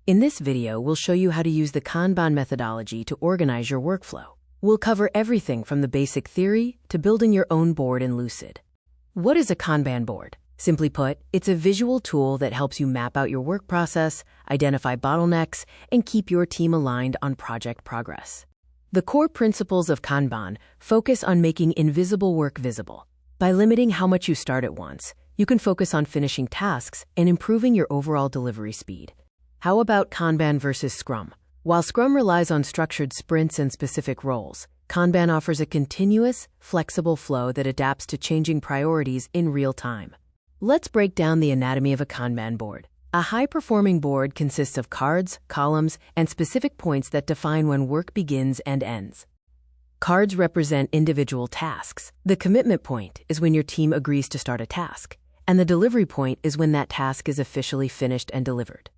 In this video, we'll show you how to use the Kanban methodology to organize your workflow. We'll cover everything from the basic theory to building your own board in Lucid. What is a Kanban board? Simply put, it's a visual tool that helps you map out your work process, identify bottlenecks, and keep your team aligned on project progress. The core principles of Kanban focus on making invisible work visible. By limiting how much you start at once, you can focus on finishing tasks and improving your overall delivery speed. How about Kanban versus Scrum? While Scrum relies on structured sprints and specific roles, Kanban offers a continuous, flexible flow that adapts to changing priorities in real time. Let's break down the anatomy of a Kanban board. A high-performing board consists of cards, columns, and specific points that define when work begins and ends. Cards represent individual tasks. The commitment point is when your team agrees to start a task, and the delivery point is when that task is officially finished and delivered.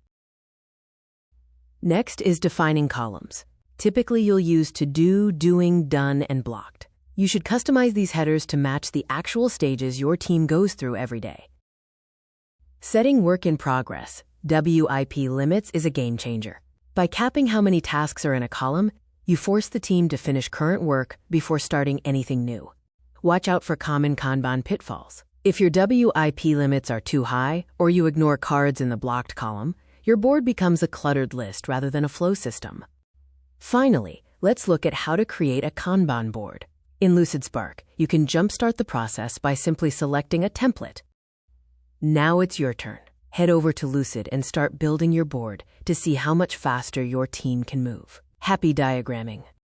Next is defining columns. Typically, you'll use to do, doing, done, and blocked. You should customize these headers to match the actual stages your team goes through every day. Setting work in progress, WIP limits, is a game changer. By capping how many tasks are in a column, you force the team to finish current work before starting anything new. Watch out for common Kanban pitfalls. If your WIP limits are too high, or you ignore cards in the blocked column, your board becomes a cluttered list rather than a flow system. Finally, let's look at how to create a Kanban board. In Lucidspark, you can jumpstart the process by simply selecting a template. Now it's your turn. Head over to Lucid and start building your board to see how much faster your team can move. Happy diagramming!